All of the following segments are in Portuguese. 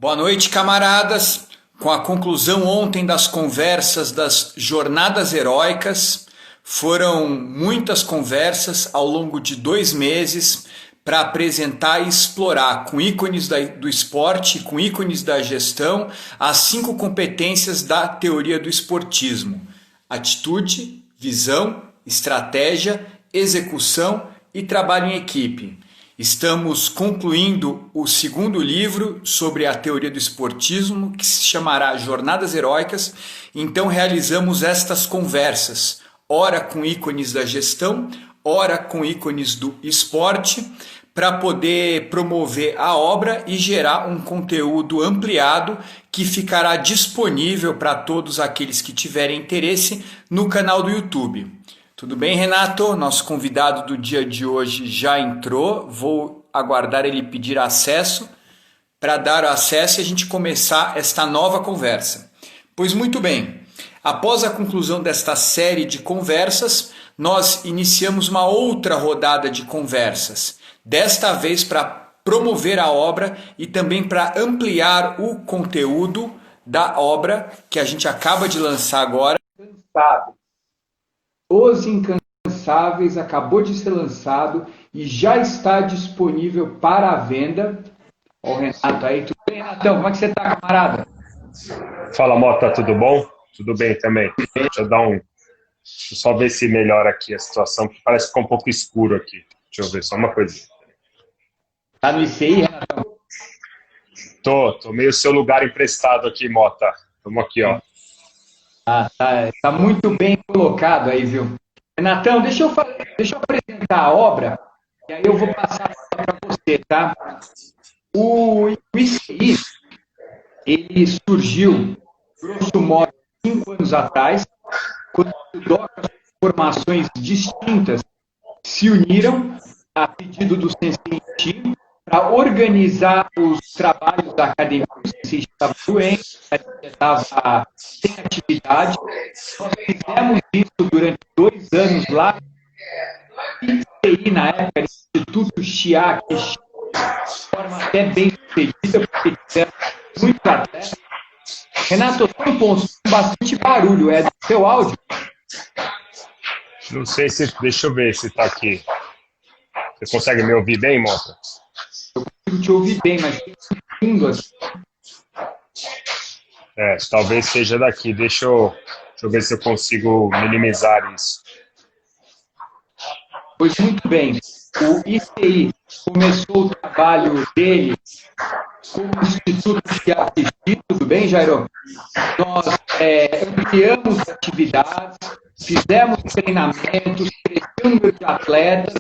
Boa noite, camaradas. Com a conclusão ontem das conversas das Jornadas Heróicas, foram muitas conversas ao longo de 2 meses para apresentar e explorar com ícones do esporte, com ícones da gestão, as 5 competências da teoria do esportismo: atitude, visão, estratégia, execução e trabalho em equipe. Estamos concluindo o 2º livro sobre a teoria do esportismo, que se chamará Jornadas Heróicas. Então realizamos estas conversas, ora com ícones da gestão, ora com ícones do esporte, para poder promover a obra e gerar um conteúdo ampliado que ficará disponível para todos aqueles que tiverem interesse no canal do YouTube. Tudo bem, Renato? Nosso convidado do dia de hoje já entrou. Vou aguardar ele pedir acesso para dar acesso e a gente começar esta nova conversa. Pois muito bem, após a conclusão desta série de conversas, nós iniciamos uma outra rodada de conversas, desta vez para promover a obra e também para ampliar o conteúdo da obra que a gente acaba de lançar agora. Os Incansáveis acabou de ser lançado e já está disponível para a venda. Ó, o Renato aí, tudo bem, Renatão? Como é que você está, camarada? Fala, Mota, tudo bom? Tudo bem também. Deixa eu só ver se melhora aqui a situação, porque parece que ficou um pouco escuro aqui. Deixa eu ver só uma coisa. Tá no ICI, Renatão? Tô meio seu lugar emprestado aqui, Mota. Tamo aqui, ó. Tá muito bem colocado aí, viu? Renatão, deixa eu apresentar a obra, e aí eu vou passar para você, tá? O ICI, ele surgiu, grosso modo, 5 anos atrás, quando docas de formações distintas se uniram a pedido do Sensei Ichi para organizar os trabalhos da academia. O Sensei estava doente, estava sem atividade. Nós fizemos isso durante 2 anos lá. ICI, na época, Instituto Chiaki, de forma até bem sucedida, porque tivemos muitos atletas. Renato, tem um ponto com bastante barulho, é do seu áudio? Não sei se... Deixa eu ver se tá aqui. Você consegue me ouvir bem, Mota? Eu consigo te ouvir bem, mas tem lindo assim. Talvez seja daqui. Deixa eu ver se eu consigo minimizar isso. Pois muito bem. O ICI começou o trabalho dele como Instituto de Assistir, tudo bem, Jairo? Nós ampliamos atividades, fizemos treinamentos, cresceu o número de atletas,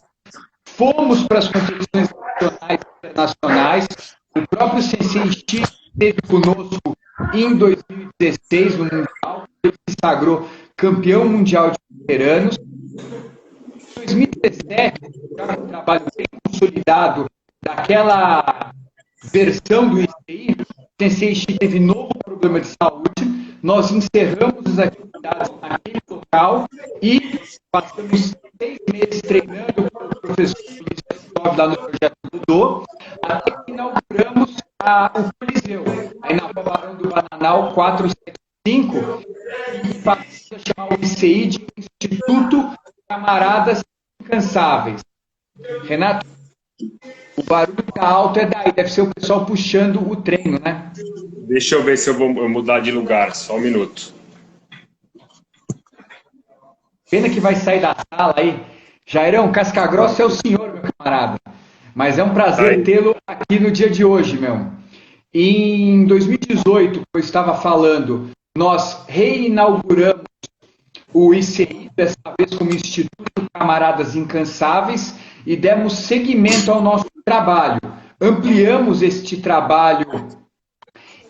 fomos para as competições nacionais e internacionais. O próprio Sensei Ichi esteve conosco em 2016 no Mundial, ele se sagrou campeão mundial de veteranos. Em 2017, já um trabalho bem consolidado daquela versão do ICI, o Sensei Ichi teve novo problema de saúde, nós encerramos as atividades naquele local e passamos 6 meses treinando com o professor Luiz lá no projeto Budô, até que inauguramos o Coliseu, aí na Rua Barão do Bananal 475, e passamos a chamar o ICI de Instituto Camaradas Incansáveis. Renato, o barulho tá alto, é daí, deve ser o pessoal puxando o treino, né? Deixa eu ver se eu vou mudar de lugar, só um minuto. Pena que vai sair da sala aí. Jairão, casca grossa é o senhor, meu camarada. Mas é um prazer tê-lo aqui no dia de hoje, meu. Em 2018, como eu estava falando, nós reinauguramos o ICI, dessa vez como Instituto Camaradas Incansáveis, e demos seguimento ao nosso trabalho. Ampliamos este trabalho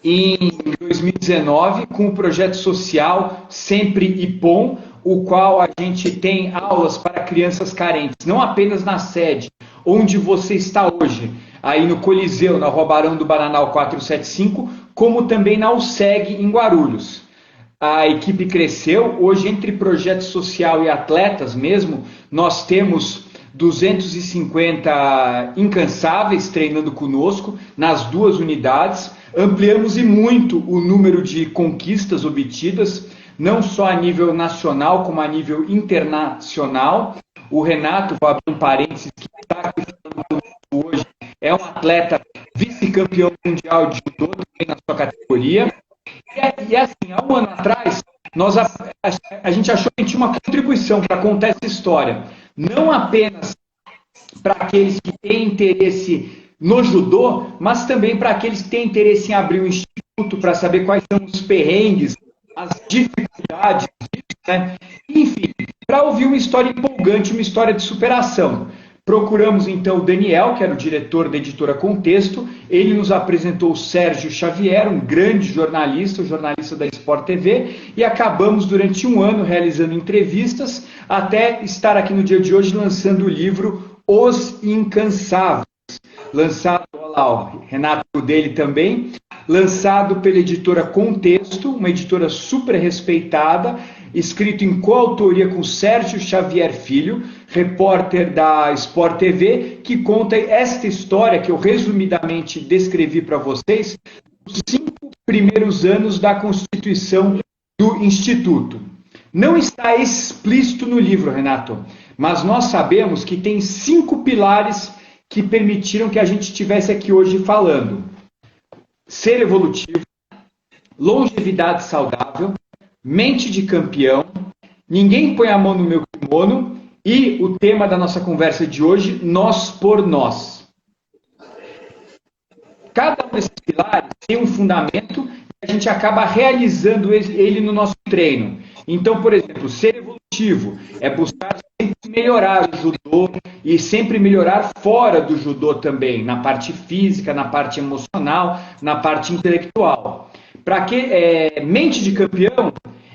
em 2019 com o projeto social Sempre IPOM, o qual a gente tem aulas para crianças carentes, não apenas na sede, onde você está hoje, aí no Coliseu, na Rua Barão do Bananal 475, como também na USEG, em Guarulhos. A equipe cresceu, hoje entre projeto social e atletas mesmo, nós temos 250 incansáveis treinando conosco nas 2 unidades. Ampliamos e muito o número de conquistas obtidas, não só a nível nacional, como a nível internacional. O Renato, vou abrir um parênteses, que está aqui falando hoje, é um atleta vice-campeão mundial de judô também na sua categoria. E assim, há um ano atrás, a gente achou que tinha uma contribuição para contar essa história. Não apenas para aqueles que têm interesse no judô, mas também para aqueles que têm interesse em abrir um instituto para saber quais são os perrengues, as dificuldades disso, né? Enfim, para ouvir uma história empolgante, uma história de superação. Procuramos então o Daniel, que era o diretor da editora Contexto. Ele nos apresentou o Sérgio Xavier, um grande jornalista, o jornalista da Sport TV, e acabamos durante um ano realizando entrevistas, até estar aqui no dia de hoje lançando o livro Os Incansáveis, lançado, olha lá, o Renato dele também, lançado pela editora Contexto, uma editora super respeitada, escrito em coautoria com Sérgio Xavier Filho, repórter da Sport TV, que conta esta história que eu resumidamente descrevi para vocês, os 5 primeiros anos da constituição do Instituto. Não está explícito no livro, Renato, mas nós sabemos que tem 5 pilares que permitiram que a gente estivesse aqui hoje falando. Ser evolutivo, longevidade saudável, mente de campeão, ninguém põe a mão no meu kimono e o tema da nossa conversa de hoje, nós por nós. Cada um desses pilares tem um fundamento e a gente acaba realizando ele no nosso treino. Então, por exemplo, ser evolutivo é buscar sempre melhorar o judô e sempre melhorar fora do judô também, na parte física, na parte emocional, na parte intelectual. Para que mente de campeão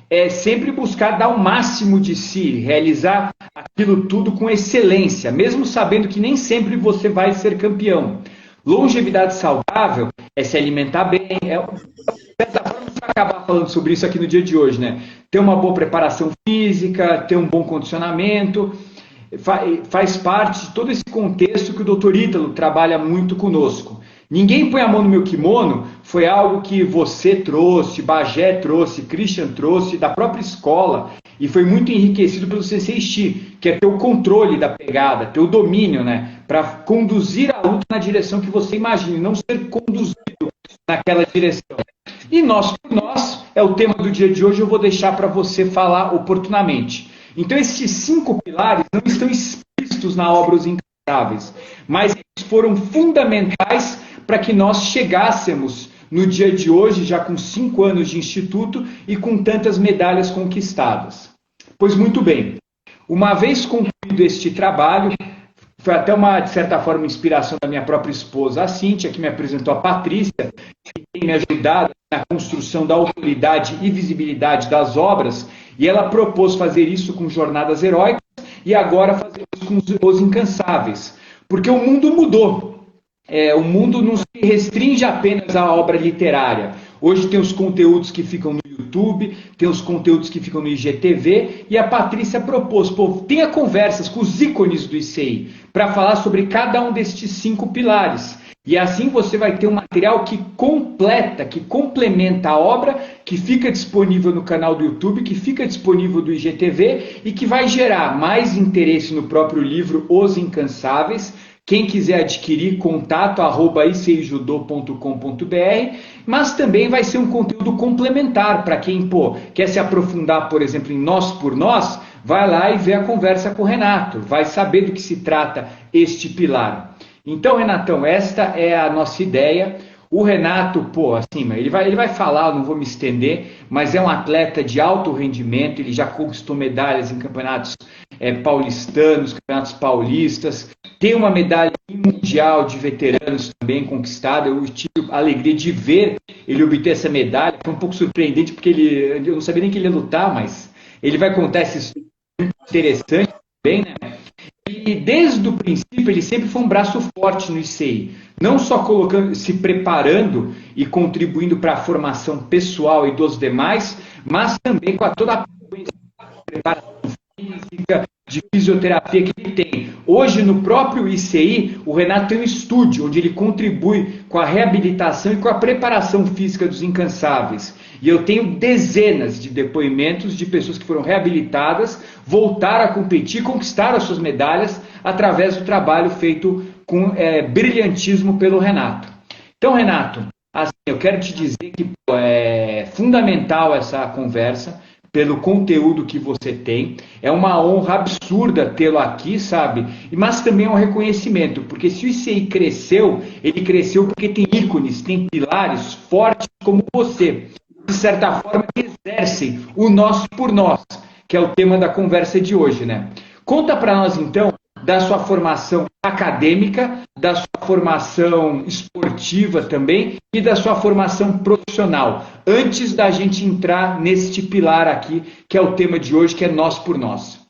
é sempre buscar dar o máximo de si, realizar aquilo tudo com excelência, mesmo sabendo que nem sempre você vai ser campeão. Longevidade saudável é se alimentar bem, de certa forma, a gente vai acabar falando sobre isso aqui no dia de hoje, né? Ter uma boa preparação física, ter um bom condicionamento, faz parte de todo esse contexto que o Dr. Ítalo trabalha muito conosco. Ninguém põe a mão no meu kimono foi algo que você trouxe, Bagé trouxe, Christian trouxe, da própria escola, e foi muito enriquecido pelo Sensei Shi, que é ter o controle da pegada, ter o domínio, né? Para conduzir a luta na direção que você imagina, não ser conduzido naquela direção. E nós por nós é o tema do dia de hoje, eu vou deixar para você falar oportunamente. Então esses 5 pilares não estão explícitos na obra Os Incansáveis, mas eles foram fundamentais para que nós chegássemos no dia de hoje, já com 5 anos de instituto e com tantas medalhas conquistadas. Pois muito bem, uma vez concluído este trabalho, foi até de certa forma, inspiração da minha própria esposa, a Cíntia, que me apresentou a Patrícia, que tem me ajudado na construção da autoridade e visibilidade das obras, e ela propôs fazer isso com Jornadas Heróicas e agora fazer isso com Os Incansáveis. Porque o mundo mudou. O mundo não se restringe apenas à obra literária. Hoje tem os conteúdos que ficam no YouTube, tem os conteúdos que ficam no IGTV, e a Patrícia propôs, tenha conversas com os ícones do ICEI, para falar sobre cada um destes 5 pilares. E assim você vai ter um material que completa, que complementa a obra, que fica disponível no canal do YouTube, que fica disponível do IGTV, e que vai gerar mais interesse no próprio livro Os Incansáveis. Quem quiser adquirir, contato@iceijudô.com.br, mas também vai ser um conteúdo complementar para quem quer se aprofundar, por exemplo, em Nós por Nós, vai lá e vê a conversa com o Renato, vai saber do que se trata este pilar. Então, Renatão, esta é a nossa ideia. O Renato, ele vai falar, não vou me estender, mas é um atleta de alto rendimento, ele já conquistou medalhas em campeonatos paulistanos, campeonatos paulistas, tem uma medalha mundial de veteranos também conquistada. Eu tive a alegria de ver ele obter essa medalha, foi um pouco surpreendente, porque eu não sabia nem que ele ia lutar, mas ele vai contar essa história muito interessante também, né? E desde o princípio ele sempre foi um braço forte no ICEI, não só se preparando e contribuindo para a formação pessoal e dos demais, mas também com toda a preparação física, de fisioterapia que ele tem. Hoje, no próprio ICI, o Renato tem um estúdio onde ele contribui com a reabilitação e com a preparação física dos incansáveis. E eu tenho dezenas de depoimentos de pessoas que foram reabilitadas, voltaram a competir, conquistaram as suas medalhas através do trabalho feito com brilhantismo pelo Renato. Então, Renato, assim, eu quero te dizer que é fundamental essa conversa, pelo conteúdo que você tem. É uma honra absurda tê-lo aqui, sabe? Mas também é um reconhecimento, porque se o ICI cresceu, ele cresceu porque tem ícones, tem pilares fortes como você, de certa forma, que exercem o nós por nós, que é o tema da conversa de hoje, né? Conta para nós, então, da sua formação acadêmica, da sua formação esportiva também e da sua formação profissional, antes da gente entrar neste pilar aqui, que é o tema de hoje, que é nós por nós.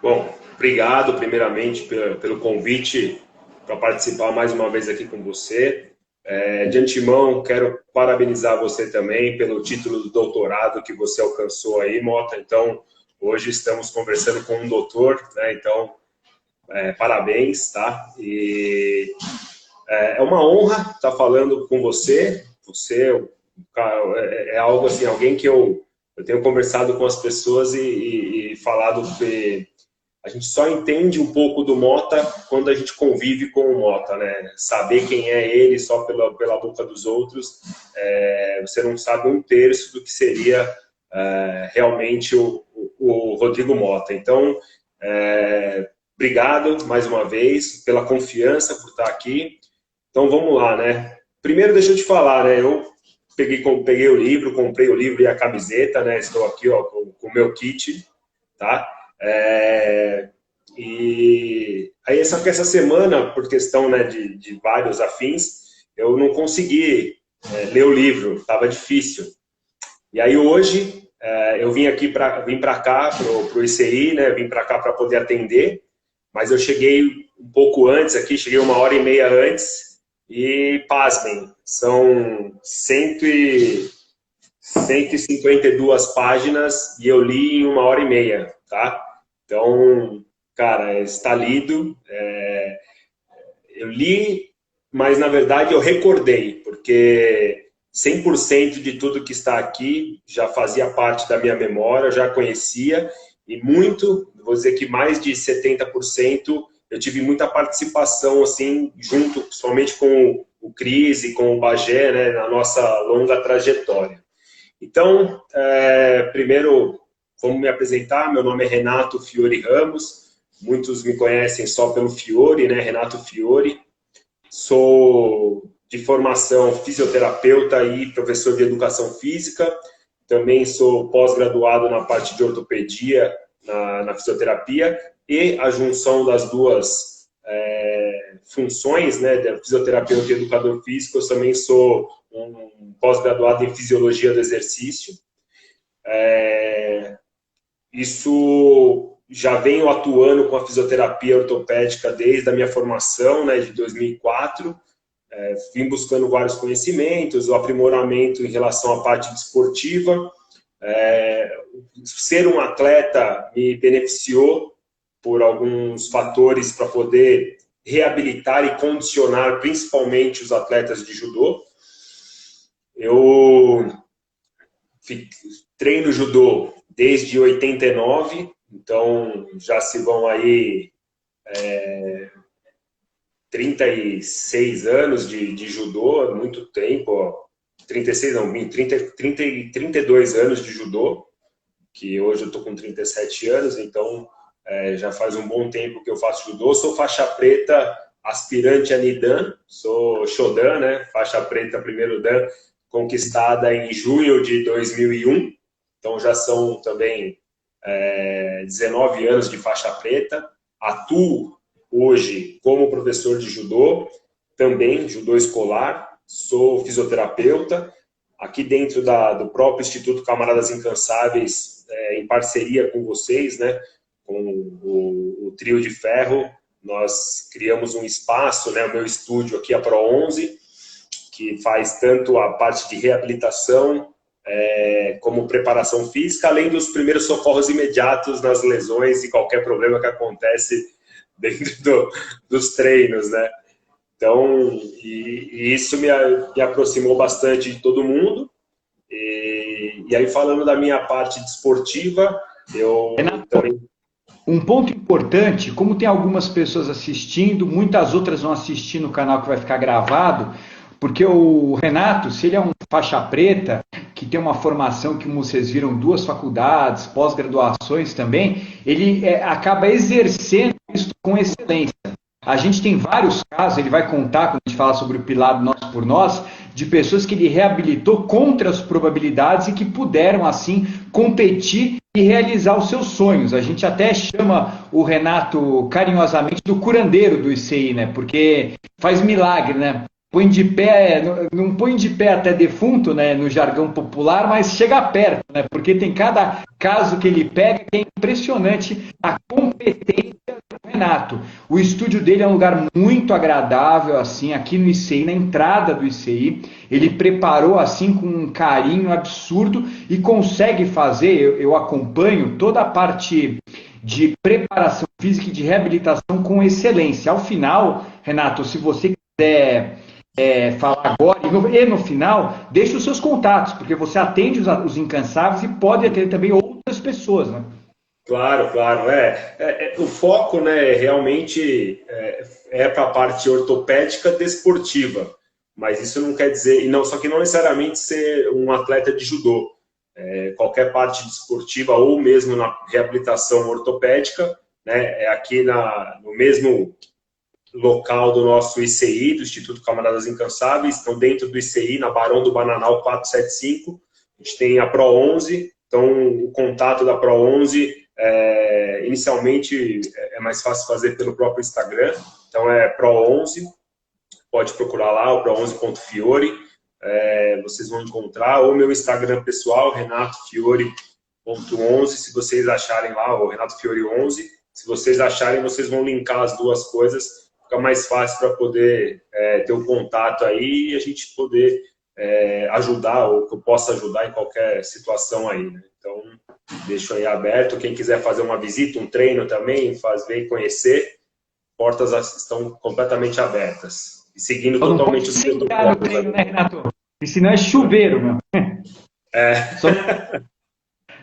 Bom, obrigado primeiramente pelo convite para participar mais uma vez aqui com você. De antemão, quero parabenizar você também pelo título do doutorado que você alcançou aí, Mota. Então, hoje estamos conversando com um doutor, né? Então, parabéns, tá? E é uma honra estar falando com você. Você é algo assim, alguém que eu tenho conversado com as pessoas e falado que a gente só entende um pouco do Mota quando a gente convive com o Mota, né? Saber quem é ele só pela boca dos outros, você não sabe um terço do que seria realmente o Rodrigo Mota. Então, obrigado mais uma vez pela confiança por estar aqui. Então vamos lá, né? Primeiro deixa eu te falar, né? Eu peguei o livro, comprei o livro e a camiseta, né? Estou aqui, ó, com o meu kit, tá? E aí essa semana, por questão, né, de vários afins, eu não consegui ler o livro, estava difícil. E aí hoje eu vim para cá, pro ICI, né? Vim para cá para poder atender. Mas eu cheguei um pouco antes aqui, cheguei 1h30 antes e, pasmem, são 152 páginas e eu li em 1h30, tá? Então, cara, está lido. Eu li, mas na verdade eu recordei, porque 100% de tudo que está aqui já fazia parte da minha memória, eu já conhecia. E muito, vou dizer que mais de 70%, eu tive muita participação, assim, junto, somente com o Cris e com o Bagé, né, na nossa longa trajetória. Então, primeiro, vamos me apresentar. Meu nome é Renato Fiore Ramos. Muitos me conhecem só pelo Fiore, né, Renato Fiore. Sou de formação fisioterapeuta e professor de educação física. Também sou pós-graduado na parte de ortopedia, na fisioterapia, e a junção das duas funções, né, de fisioterapeuta e educador físico, eu também sou um pós-graduado em fisiologia do exercício. Isso já venho atuando com a fisioterapia ortopédica desde a minha formação, né, de 2004. Vim buscando vários conhecimentos, o aprimoramento em relação à parte desportiva. Ser um atleta me beneficiou por alguns fatores para poder reabilitar e condicionar principalmente os atletas de judô. Eu treino judô desde 89, então já se vão aí 36 anos de judô, muito tempo, ó. 36 não, 32 anos de judô, que hoje eu estou com 37 anos, então já faz um bom tempo que eu faço judô. Sou faixa preta, aspirante a Nidan, sou Shodan, né? Faixa preta, primeiro Dan, conquistada em junho de 2001, então já são também 19 anos de faixa preta. Atuo hoje como professor de judô, também judô escolar, sou fisioterapeuta, aqui dentro do próprio Instituto Camaradas Incansáveis, em parceria com vocês, né, com o Trio de Ferro, nós criamos um espaço, né, o meu estúdio aqui, a Pro 11, que faz tanto a parte de reabilitação como preparação física, além dos primeiros socorros imediatos nas lesões e qualquer problema que acontece dentro dos treinos, né? Então, e isso me aproximou bastante de todo mundo. E aí, falando da minha parte desportiva, eu Renato, também... um ponto importante, como tem algumas pessoas assistindo, muitas outras vão assistir no canal que vai ficar gravado, porque o Renato, se ele é um faixa preta, que tem uma formação que, como vocês viram, duas faculdades, pós-graduações também, ele acaba exercendo isso com excelência. A gente tem vários casos, ele vai contar, quando a gente fala sobre o pilar do Nós por Nós, de pessoas que ele reabilitou contra as probabilidades e que puderam, assim, competir e realizar os seus sonhos. A gente até chama o Renato carinhosamente do curandeiro do ICI, né? Porque faz milagre, né? Põe de pé, não põe de pé até defunto, né, no jargão popular, mas chega perto, né? Porque tem cada caso que ele pega que é impressionante a competência do Renato. O estúdio dele é um lugar muito agradável, assim, aqui no ICI, na entrada do ICI. Ele preparou, assim, com um carinho absurdo e consegue fazer, eu acompanho toda a parte de preparação física e de reabilitação com excelência. Ao final, Renato, se você quiser falar agora e no final, deixe os seus contatos, porque você atende os incansáveis e pode atender também outras pessoas, né? Claro, claro. O foco, né, realmente para a parte ortopédica desportiva, mas isso não quer dizer, só que não necessariamente ser um atleta de judô. Qualquer parte desportiva ou mesmo na reabilitação ortopédica, né, aqui no mesmo local do nosso ICI, do Instituto Camaradas Incansáveis, estão dentro do ICI, na Barão do Bananal 475, a gente tem a Pro11, então o contato da Pro11, inicialmente é mais fácil fazer pelo próprio Instagram, então é Pro11, pode procurar lá, o pro11.fiore, vocês vão encontrar, ou meu Instagram pessoal, renatofiore.11, se vocês acharem lá, o Renato Fiore 11, se vocês acharem, vocês vão linkar as duas coisas, fica mais fácil para poder ter o contato aí e a gente poder ajudar, ou que eu possa ajudar em qualquer situação aí, né? Então, deixo aí aberto, quem quiser fazer uma visita, um treino também, vir conhecer, portas estão completamente abertas. E seguindo totalmente os protocolos. No treino, né, Renato? E senão é chuveiro, meu. Só...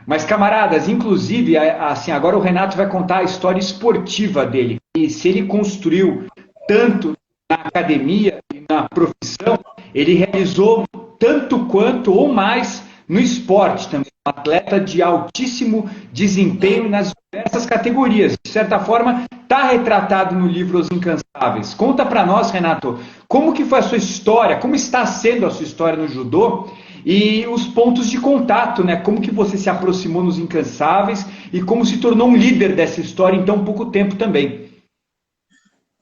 Mas, camaradas, inclusive, assim, agora o Renato vai contar a história esportiva dele. E se ele construiu tanto na academia e na profissão, ele realizou tanto quanto ou mais no esporte também. Um atleta de altíssimo desempenho nas diversas categorias. De certa forma, está retratado no livro Os Incansáveis. Conta para nós, Renato, como que foi a sua história, como está sendo a sua história no judô e os pontos de contato, né? Como que você se aproximou nos Incansáveis e como se tornou um líder dessa história em tão pouco tempo também.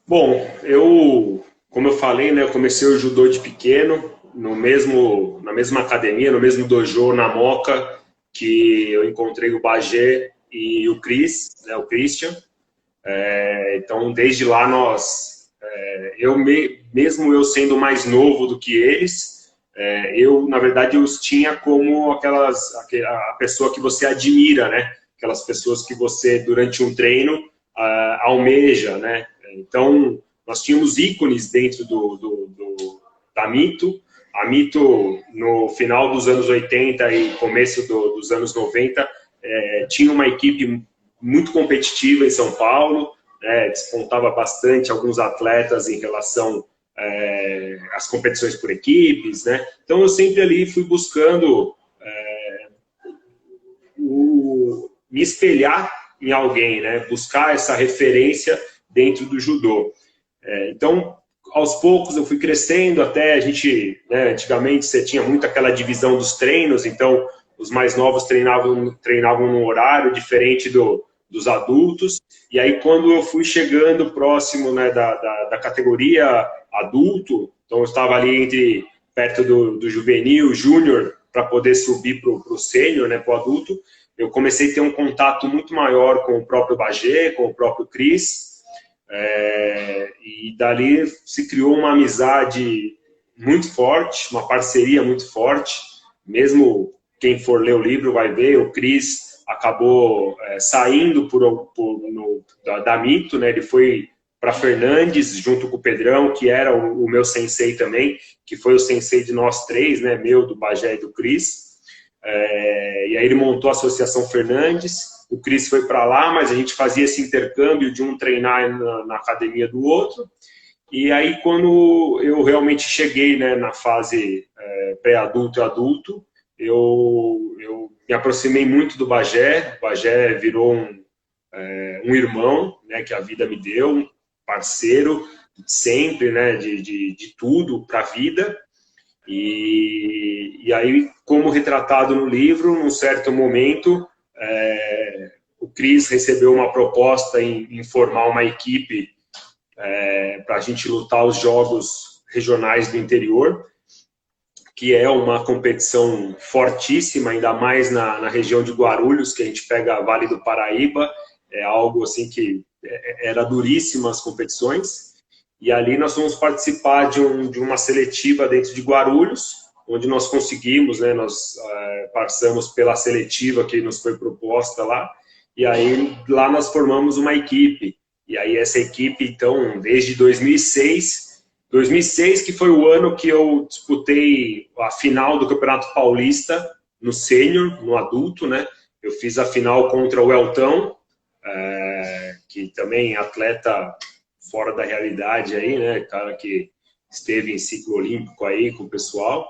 Bom, como eu falei, né, eu comecei o judô de pequeno, na mesma academia, no mesmo dojo, na Moca, que eu encontrei o Bagé e o Cris, né, o Christian. Então, desde lá, mesmo eu sendo mais novo do que eles, na verdade, eu os tinha como a pessoa que você admira, né? Aquelas pessoas que você, durante um treino, almeja, né? Então, nós tínhamos ícones dentro da Mito. A Mito, no final dos anos 80 e começo dos anos 90, tinha uma equipe muito competitiva em São Paulo, né, despontava bastante alguns atletas em relação às competições por equipes, né? Então, eu sempre ali fui buscando me espelhar em alguém, né? Buscar essa referência dentro do judô. Então, aos poucos eu fui crescendo até a gente, né, antigamente você tinha muito aquela divisão dos treinos, então os mais novos treinavam num horário diferente dos adultos, e aí quando eu fui chegando próximo, né, da categoria adulto, então eu estava ali perto do juvenil, júnior, para poder subir para o sênior, né, para o adulto, eu comecei a ter um contato muito maior com o próprio Bagé, com o próprio Cris, e dali se criou uma amizade muito forte, uma parceria muito forte, mesmo quem for ler o livro vai ver, o Cris acabou saindo da Mito, né? Ele foi para Fernandes, junto com o Pedrão, que era o meu sensei também, que foi o sensei de nós três, né? Meu, do Bagé e do Cris. E aí ele montou a Associação Fernandes, o Cris foi para lá, mas a gente fazia esse intercâmbio de um treinar na academia do outro. E aí, quando eu realmente cheguei, né, na fase pré-adulto e adulto, eu me aproximei muito do Bagé. O Bagé virou um irmão, né, que a vida me deu, um parceiro sempre, né, de tudo para a vida. E aí, como retratado no livro, num certo momento, o Cris recebeu uma proposta em formar uma equipe para a gente lutar os jogos regionais do interior, que é uma competição fortíssima, ainda mais na região de Guarulhos, que a gente pega Vale do Paraíba, é algo assim que era duríssima as competições. E ali nós fomos participar de uma seletiva dentro de Guarulhos, onde nós conseguimos, né, nós passamos pela seletiva que nos foi proposta lá, e aí lá nós formamos uma equipe. E aí essa equipe, então, desde 2006 que foi o ano que eu disputei a final do Campeonato Paulista, no sênior, no adulto, né? Eu fiz a final contra o Eltão, que também é atleta fora da realidade aí, né? Cara que esteve em ciclo olímpico aí com o pessoal.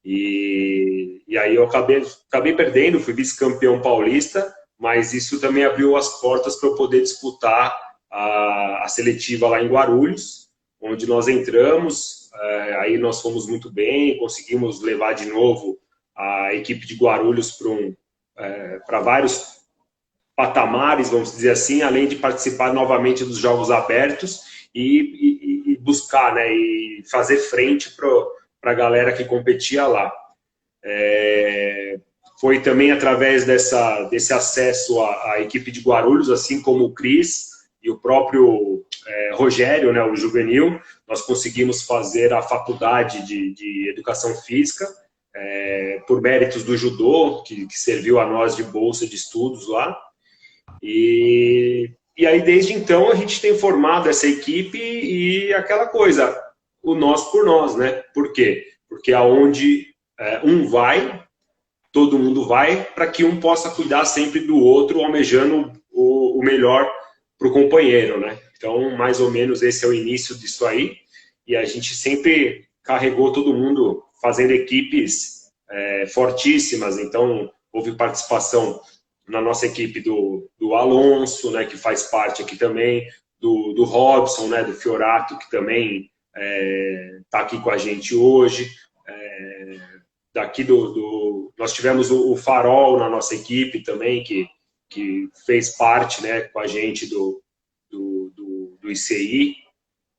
E aí eu acabei perdendo, fui vice-campeão paulista, mas isso também abriu as portas para eu poder disputar a seletiva lá em Guarulhos, onde nós entramos. Aí nós fomos muito bem, conseguimos levar de novo a equipe de Guarulhos para vários patamares, vamos dizer assim, além de participar novamente dos Jogos Abertos e buscar, né, e fazer frente para a galera que competia lá. Foi também através desse acesso à equipe de Guarulhos, assim como o Cris e o próprio Rogério, né, o juvenil, nós conseguimos fazer a faculdade de Educação Física, por méritos do judô, que serviu a nós de bolsa de estudos lá. E aí, desde então, a gente tem formado essa equipe e aquela coisa, o nós por nós, né? Por quê? Porque aonde um vai, todo mundo vai, para que um possa cuidar sempre do outro, almejando o melhor para o companheiro, né? Então, mais ou menos, esse é o início disso aí. E a gente sempre carregou todo mundo fazendo equipes fortíssimas. Então, houve participação na nossa equipe do Alonso, né, que faz parte aqui também, do Robson, né, do Fiorato, que também está aqui com a gente hoje. Daqui nós tivemos o Farol na nossa equipe também, que fez parte, né, com a gente do ICI,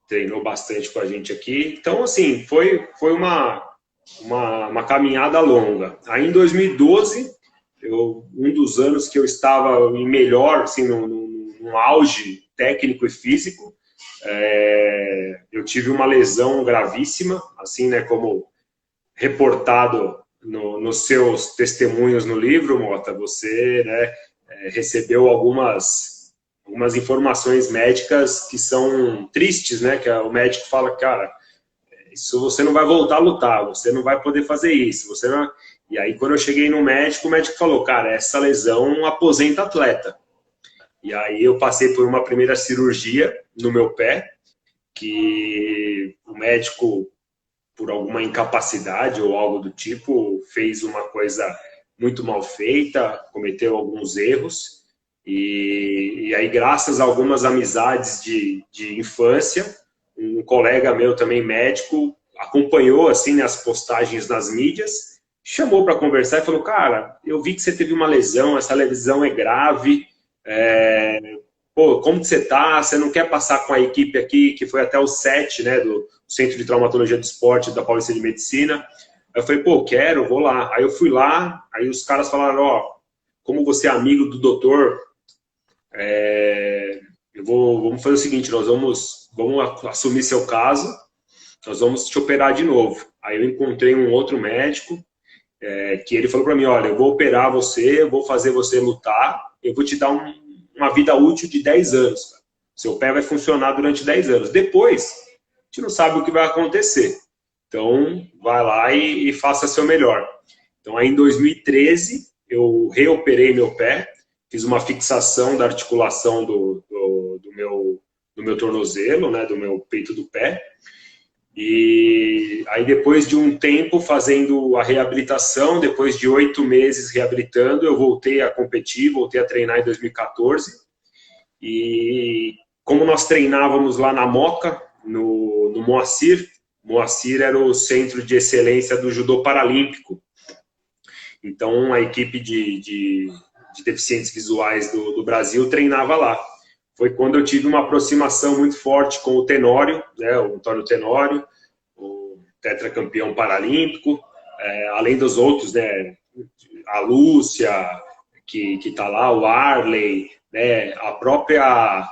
treinou bastante com a gente aqui. Então, assim, foi uma caminhada longa. Aí, em 2012, um dos anos que eu estava em melhor, assim, num auge técnico e físico, eu tive uma lesão gravíssima, assim, né, como reportado nos seus testemunhos no livro, Mota. Você, né, recebeu algumas informações médicas que são tristes, né, que o médico fala, cara, isso você não vai voltar a lutar, você não vai poder fazer isso, você não... E aí, quando eu cheguei no médico, o médico falou, cara, essa lesão aposenta atleta. E aí eu passei por uma primeira cirurgia no meu pé, que o médico, por alguma incapacidade ou algo do tipo, fez uma coisa muito mal feita, cometeu alguns erros. E aí, graças a algumas amizades de infância, um colega meu também médico acompanhou assim as postagens nas mídias, chamou para conversar e falou, cara, eu vi que você teve uma lesão, essa lesão é grave, como que você tá? Você não quer passar com a equipe aqui, que foi até o 7, né, do Centro de Traumatologia do Esporte da Paulista de Medicina? Aí eu falei, quero, vou lá. Aí eu fui lá, aí os caras falaram, como você é amigo do doutor, vamos fazer o seguinte, nós vamos assumir seu caso, nós vamos te operar de novo. Aí eu encontrei um outro médico, que ele falou para mim, olha, eu vou operar você, eu vou fazer você lutar, eu vou te dar uma vida útil de 10 anos. Cara. Seu pé vai funcionar durante 10 anos. Depois, a gente não sabe o que vai acontecer. Então, vai lá e faça seu melhor. Então, aí em 2013, eu reoperei meu pé, fiz uma fixação da articulação do meu tornozelo, né, do meu peito do pé. E aí, depois de um tempo fazendo a reabilitação, depois de 8 meses reabilitando, eu voltei a competir, voltei a treinar em 2014. E como nós treinávamos lá na Moca, no Moacir, Moacir era o centro de excelência do judô paralímpico. Então, a equipe de deficientes visuais do Brasil treinava lá. Foi quando eu tive uma aproximação muito forte com o Tenório, né, o Antônio Tenório, o tetracampeão paralímpico, além dos outros, né, a Lúcia, que está lá, o Arley, né, a própria...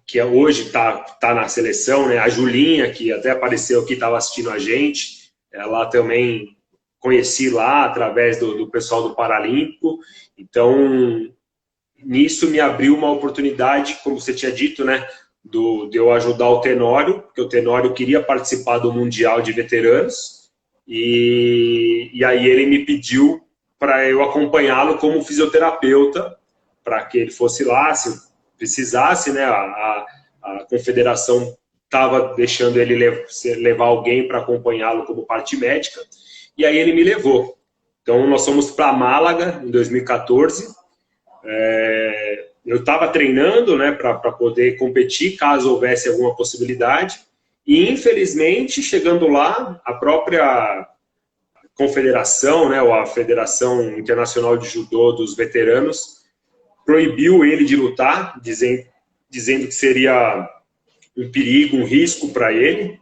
que hoje está na seleção, né, a Julinha, que até apareceu aqui, estava assistindo a gente, ela também conheci lá através do pessoal do Paralímpico. Então, nisso me abriu uma oportunidade, como você tinha dito, né, de eu ajudar o Tenório, porque o Tenório queria participar do Mundial de Veteranos, e aí ele me pediu para eu acompanhá-lo como fisioterapeuta, para que ele fosse lá, se precisasse, né, a confederação estava deixando ele levar alguém para acompanhá-lo como parte médica, e aí ele me levou. Então, nós fomos para Málaga, em 2014, eu estava treinando, né, para poder competir, caso houvesse alguma possibilidade, e infelizmente, chegando lá, a própria confederação, né, ou a Federação Internacional de Judô dos Veteranos, proibiu ele de lutar, dizendo que seria um perigo, um risco para ele,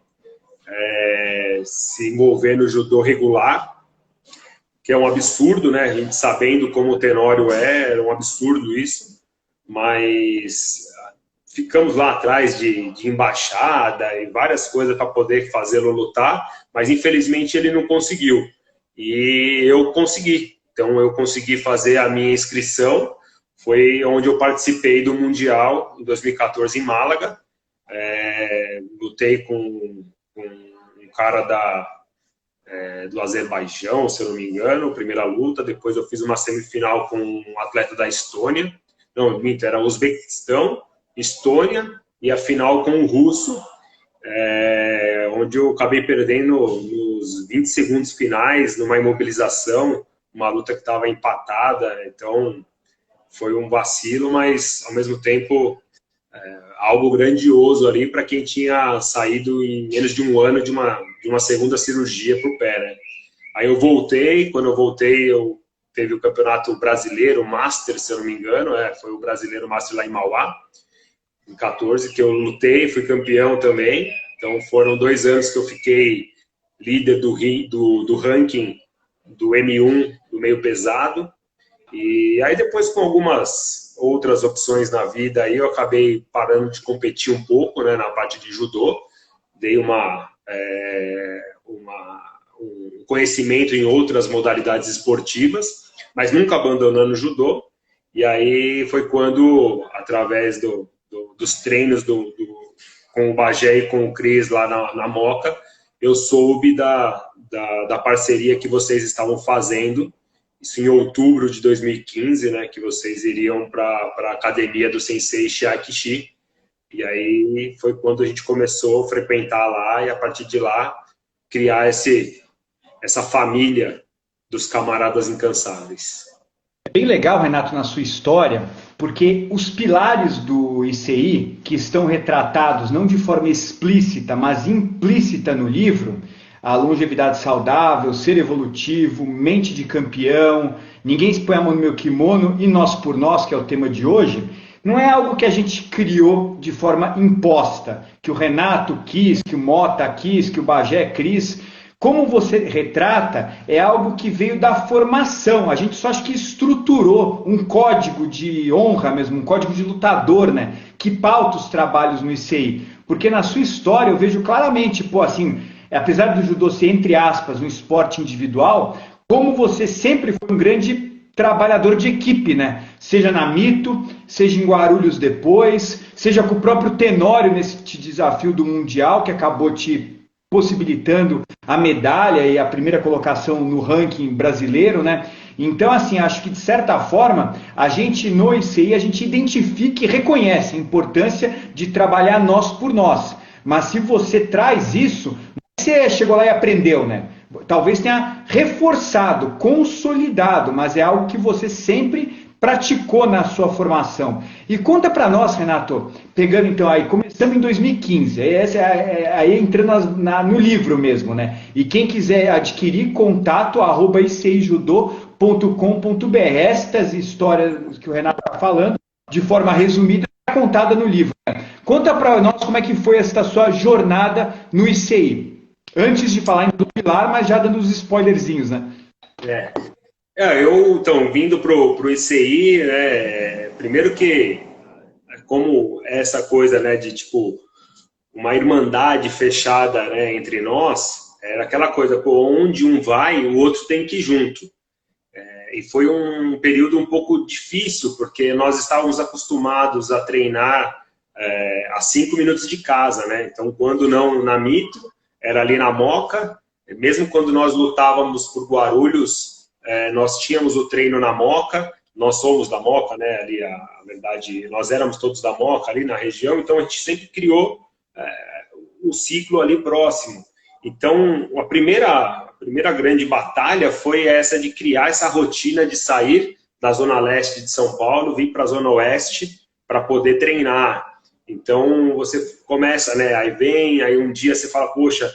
se envolver no judô regular, que é um absurdo, né? A gente sabendo como o Tenório era um absurdo isso, mas ficamos lá atrás de embaixada e várias coisas para poder fazê-lo lutar, mas infelizmente ele não conseguiu. E eu consegui. Então eu consegui fazer a minha inscrição, foi onde eu participei do Mundial em 2014 em Málaga. Lutei com um cara do Azerbaijão, se eu não me engano, primeira luta. Depois eu fiz uma semifinal com um atleta da Estônia. Não, minto, era Uzbequistão, Estônia, e a final com um russo, onde eu acabei perdendo nos 20 segundos finais, numa imobilização, uma luta que estava empatada. Então, foi um vacilo, mas, ao mesmo tempo, algo grandioso ali para quem tinha saído em menos de um ano de uma segunda cirurgia para o pé, né? Aí eu voltei, quando eu voltei, teve o Campeonato Brasileiro, Master, se eu não me engano, foi o Brasileiro Master lá em Mauá, em 14, que eu lutei, fui campeão também. Então foram 2 anos que eu fiquei líder do ranking do M1, do meio pesado. E aí depois, com algumas outras opções na vida, aí eu acabei parando de competir um pouco, né, na parte de judô. Dei um conhecimento em outras modalidades esportivas, mas nunca abandonando o judô. E aí foi quando, através dos treinos com o Bagé e com o Cris lá na Moca, eu soube da parceria que vocês estavam fazendo. Isso em outubro de 2015, né, que vocês iriam para a academia do Sensei Shiaki. E aí foi quando a gente começou a frequentar lá e, a partir de lá, criar essa família dos camaradas incansáveis. É bem legal, Renato, na sua história, porque os pilares do ICI, que estão retratados não de forma explícita, mas implícita no livro, a longevidade saudável, ser evolutivo, mente de campeão, ninguém se põe a mão no meu kimono e nós por nós, que é o tema de hoje, não é algo que a gente criou de forma imposta, que o Renato quis, que o Mota quis, que o Bagé quis. Como você retrata, é algo que veio da formação. A gente só acha que estruturou um código de honra mesmo, um código de lutador, né? Que pauta os trabalhos no ICI. Porque na sua história eu vejo claramente, apesar do judô ser, entre aspas, um esporte individual, como você sempre foi um grande trabalhador de equipe, né? Seja na Mito, seja em Guarulhos depois, seja com o próprio Tenório nesse desafio do Mundial, que acabou te possibilitando a medalha e a primeira colocação no ranking brasileiro, né? Então, assim, acho que de certa forma, a gente no ICI, a gente identifica e reconhece a importância de trabalhar nós por nós. Mas se você traz isso, você chegou lá e aprendeu, né? Talvez tenha reforçado, consolidado, mas é algo que você sempre praticou na sua formação. E conta para nós, Renato, pegando então aí, começando em 2015, aí entrando no livro mesmo, né? E quem quiser adquirir, contato @icijudô.com.br. Estas histórias que o Renato está falando, de forma resumida, é contada no livro. Né? Conta para nós como é que foi essa sua jornada no ICI. Antes de falar do Pilar, mas já dando os spoilerzinhos, né? Eu, então, vindo pro ICI, né, primeiro que, como essa coisa, né, de, tipo, uma irmandade fechada, né, entre nós, era aquela coisa, pô, onde um vai, o outro tem que ir junto. E foi um período um pouco difícil, porque nós estávamos acostumados a treinar a 5 minutos de casa, né? Então, quando não na Mito, era ali na Moca. Mesmo quando nós lutávamos por Guarulhos, nós tínhamos o treino na Moca. Nós somos da Moca, né? Ali, a verdade, nós éramos todos da Moca ali na região, então a gente sempre criou um ciclo ali próximo. Então, a primeira grande batalha foi essa de criar essa rotina de sair da Zona Leste de São Paulo, vir para a Zona Oeste para poder treinar. Então, você começa, né? Aí um dia você fala, poxa,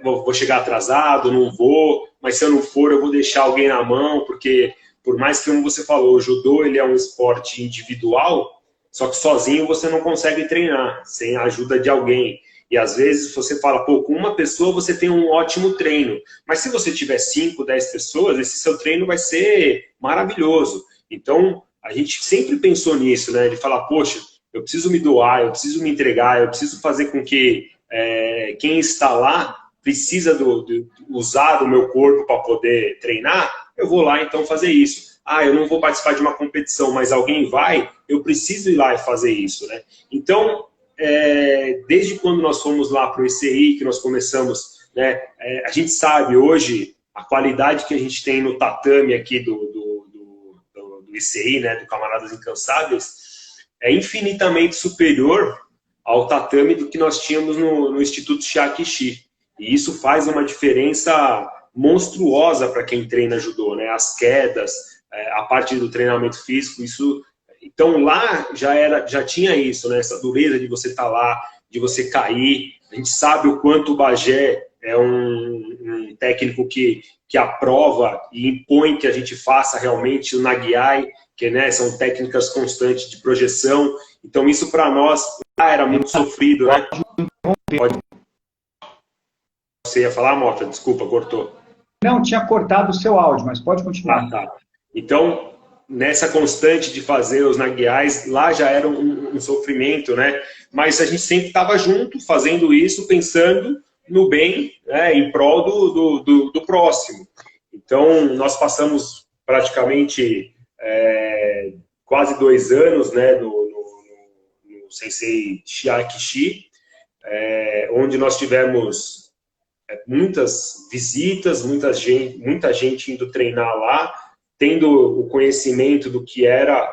vou chegar atrasado, não vou, mas se eu não for, eu vou deixar alguém na mão, porque por mais que, como você falou, o judô ele é um esporte individual, só que sozinho você não consegue treinar, sem a ajuda de alguém. E às vezes você fala, pô, com uma pessoa você tem um ótimo treino, mas se você tiver 5, 10 pessoas, esse seu treino vai ser maravilhoso. Então, a gente sempre pensou nisso, né? De falar, poxa, eu preciso me doar, eu preciso me entregar, eu preciso fazer com que quem está lá precisa usar do meu corpo para poder treinar, eu vou lá então fazer isso. Eu não vou participar de uma competição, mas alguém vai, eu preciso ir lá e fazer isso, né? Então, desde quando nós fomos lá para o ICI, que nós começamos, né, a gente sabe hoje a qualidade que a gente tem no tatame aqui do ICI, né, do Camaradas Incansáveis, é infinitamente superior ao tatame do que nós tínhamos no Instituto Shiakishi. E isso faz uma diferença monstruosa para quem treina judô, né? As quedas, a parte do treinamento físico, isso... Então lá já tinha isso, né? Essa dureza de você estar lá, de você cair. A gente sabe o quanto o Bagé é um técnico que aprova e impõe que a gente faça realmente o Nagiai, que, né, são técnicas constantes de projeção. Então isso para nós era muito sofrido, né? Você ia falar, Mota? Desculpa, cortou. Não, tinha cortado o seu áudio, mas pode continuar. Tá. Então, nessa constante de fazer os naguiais, lá já era um sofrimento, né? Mas a gente sempre estava junto, fazendo isso, pensando no bem, né, em prol do próximo. Então, nós passamos praticamente quase 2 anos, né, no Sensei Shiakishi, onde nós tivemos muitas visitas, muita gente indo treinar lá, tendo o conhecimento do que era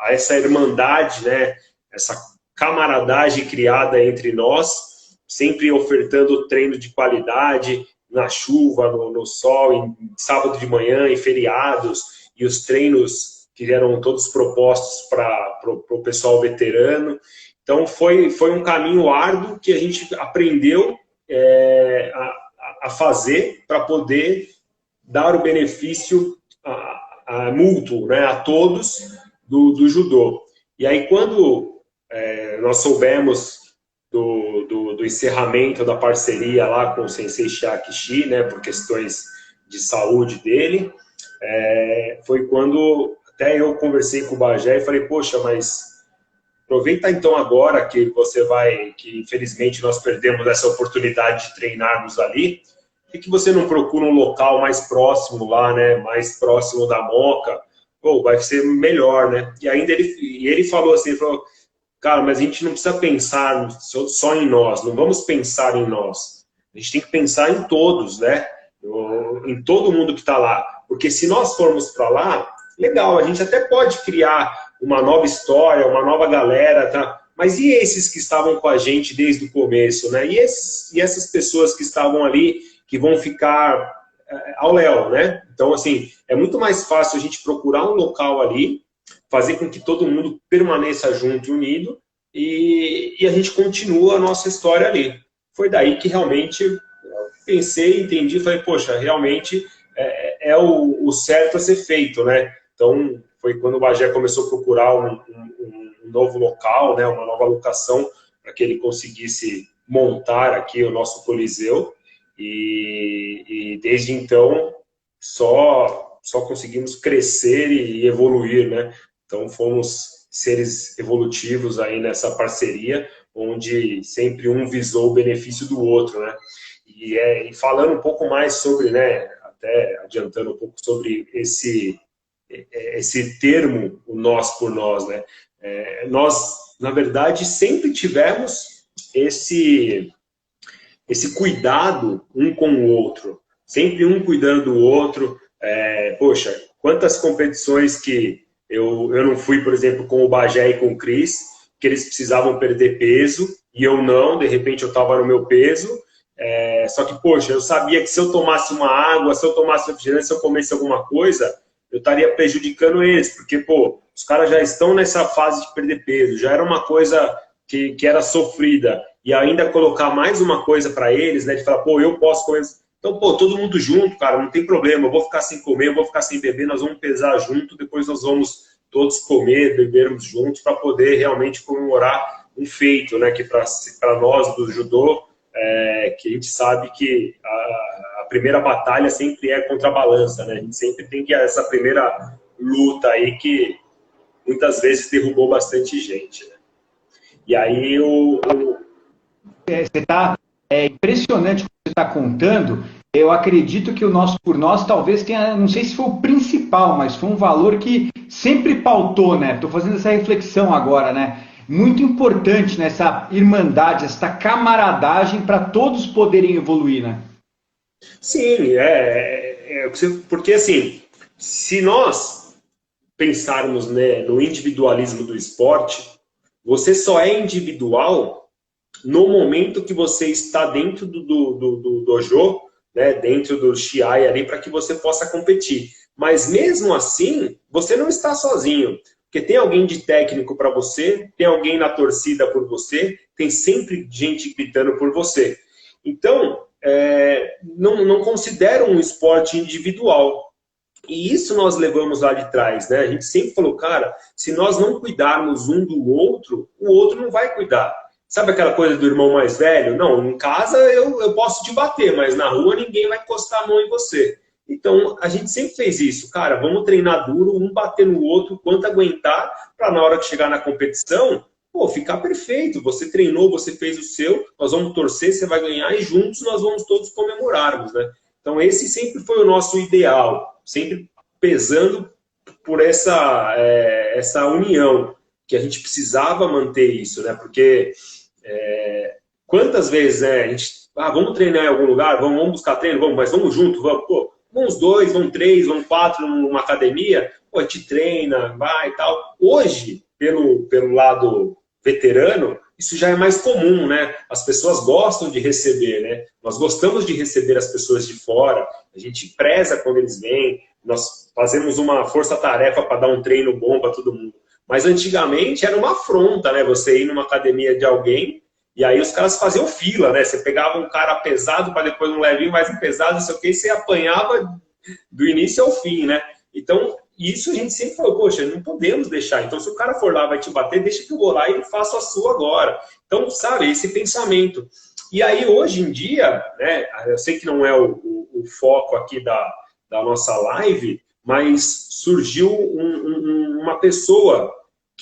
essa irmandade, né, essa camaradagem criada entre nós, sempre ofertando treino de qualidade, na chuva, no sol, em sábado de manhã, em feriados, e os treinos que eram todos propostos para o pessoal veterano. Então foi um caminho árduo que a gente aprendeu a fazer para poder dar o benefício mútuo, né, a todos do judô. E aí quando nós soubemos do encerramento da parceria lá com o Sensei Shiakishi, né, por questões de saúde dele, foi quando até eu conversei com o Bagé e falei, poxa, mas aproveita então agora que você vai, que infelizmente nós perdemos essa oportunidade de treinarmos ali, por que você não procura um local mais próximo lá, né, mais próximo da Moca? Pô, vai ser melhor, né? E ainda ele falou assim, ele falou, cara, mas a gente não precisa pensar só em nós, não vamos pensar em nós. A gente tem que pensar em todos, né? Em todo mundo que está lá. Porque se nós formos para lá, legal, a gente até pode criar uma nova história, uma nova galera, tá? Mas e esses que estavam com a gente desde o começo, né? E essas pessoas que estavam ali, que vão ficar ao léu, né? Então, assim, é muito mais fácil a gente procurar um local ali, fazer com que todo mundo permaneça junto e unido, e a gente continua a nossa história ali. Foi daí que realmente eu pensei, entendi, falei, poxa, realmente é o certo a ser feito, né? Então, foi quando o Bagé começou a procurar um novo local, né, uma nova locação, para que ele conseguisse montar aqui o nosso Coliseu, e desde então só conseguimos crescer e evoluir, né? Então, fomos seres evolutivos aí nessa parceria, onde sempre um visou o benefício do outro, né? E falando um pouco mais sobre, né, até adiantando um pouco sobre esse termo, o nós por nós, né? Nós, na verdade, sempre tivemos esse cuidado um com o outro, sempre um cuidando do outro. Poxa, quantas competições que eu não fui, por exemplo, com o Bagé e com o Cris, que eles precisavam perder peso, e eu não, de repente eu estava no meu peso, só que, poxa, eu sabia que se eu tomasse uma água, se eu tomasse refrigerante, se eu comesse alguma coisa, eu estaria prejudicando eles, porque, pô, os caras já estão nessa fase de perder peso, já era uma coisa que era sofrida, e ainda colocar mais uma coisa para eles, né, de falar, pô, eu posso comer. Então, pô, todo mundo junto, cara, não tem problema, eu vou ficar sem comer, eu vou ficar sem beber, nós vamos pesar junto, depois nós vamos todos comer, bebermos juntos, para poder realmente comemorar um feito, né, que para nós do judô, que a gente sabe que a primeira batalha sempre é contra a balança, né, a gente sempre tem que essa primeira luta aí que muitas vezes derrubou bastante gente, né. E aí é impressionante o que você está contando. Eu acredito que o nosso por nós talvez tenha, não sei se foi o principal, mas foi um valor que sempre pautou, né? Estou fazendo essa reflexão agora, né? Muito importante nessa irmandade, essa camaradagem para todos poderem evoluir, né? Sim, porque assim, se nós pensarmos, né, no individualismo do esporte, você só é individual no momento que você está dentro do dojo, né, dentro do Shiai ali, para que você possa competir. Mas mesmo assim, você não está sozinho, porque tem alguém de técnico para você, tem alguém na torcida por você, tem sempre gente gritando por você. Então, não considera um esporte individual. E isso nós levamos lá de trás, né? A gente sempre falou, cara, se nós não cuidarmos um do outro, o outro não vai cuidar. Sabe aquela coisa do irmão mais velho? Não, em casa eu posso te bater, mas na rua ninguém vai encostar a mão em você. Então, a gente sempre fez isso. Cara, vamos treinar duro, um bater no outro, quanto aguentar, para na hora que chegar na competição, pô, ficar perfeito. Você treinou, você fez o seu, nós vamos torcer, você vai ganhar e juntos nós vamos todos comemorarmos, né? Então, esse sempre foi o nosso ideal, sempre pesando por essa união, que a gente precisava manter isso, né? Porque quantas vezes, né, a gente, vamos treinar em algum lugar, vamos buscar treino, mas vamos junto, vamos, pô, vamos 2, vamos 3, vamos 4 numa academia, pô, a gente treina, vai e tal. Hoje, pelo lado veterano, isso já é mais comum, né? As pessoas gostam de receber, né? Nós gostamos de receber as pessoas de fora, a gente preza quando eles vêm, nós fazemos uma força-tarefa para dar um treino bom para todo mundo. Mas antigamente era uma afronta, né? Você ir numa academia de alguém e aí os caras faziam fila, né? Você pegava um cara pesado para depois um levinho mais pesado, não sei o que, e você apanhava do início ao fim, né? Então, isso a gente sempre falou, poxa, não podemos deixar. Então, se o cara for lá, vai te bater, deixa que eu vou lá e faço a sua agora. Então, sabe, esse pensamento. E aí, hoje em dia, né, eu sei que não é o foco aqui da nossa live, mas surgiu uma pessoa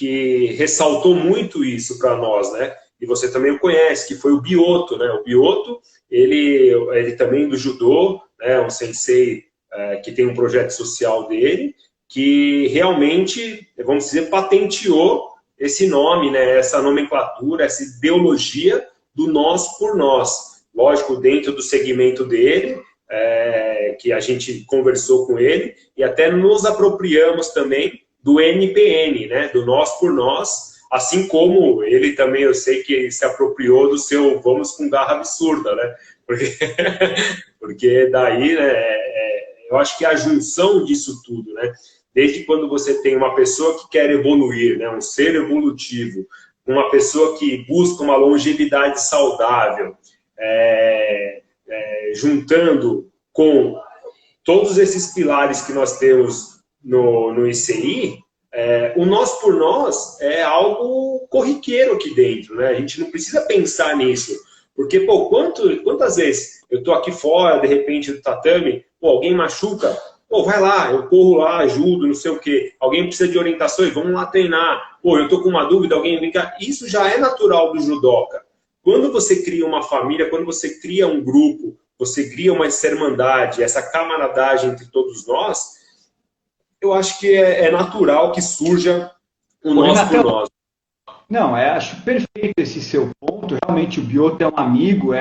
que ressaltou muito isso para nós, né? E você também o conhece, que foi o Bioto, né? O Bioto, ele também do judô, né? Um sensei que tem um projeto social dele, que realmente, vamos dizer, patenteou esse nome, né? Essa nomenclatura, essa ideologia do nós por nós. Lógico, dentro do segmento dele, que a gente conversou com ele, e até nos apropriamos também do NPN, né? Do nós por nós, assim como ele também, eu sei que se apropriou do seu vamos com garra absurda, né? Porque daí, né, eu acho que a junção disso tudo, né? Desde quando você tem uma pessoa que quer evoluir, né, um ser evolutivo, uma pessoa que busca uma longevidade saudável, juntando com todos esses pilares que nós temos no ICI, o nós por nós é algo corriqueiro aqui dentro, né? A gente não precisa pensar nisso, porque, pô, quantas vezes eu tô aqui fora, de repente, do tatame, pô, alguém machuca, pô, vai lá, eu corro lá, ajudo, não sei o quê, alguém precisa de orientações, vamos lá treinar, pô, eu tô com uma dúvida, alguém vem cá, isso já é natural do judoca. Quando você cria uma família, quando você cria um grupo, você cria uma irmandade, essa camaradagem entre todos nós, eu acho que é natural que surja o nós por nós. Não, acho perfeito esse seu ponto. Realmente o Bioto é um amigo,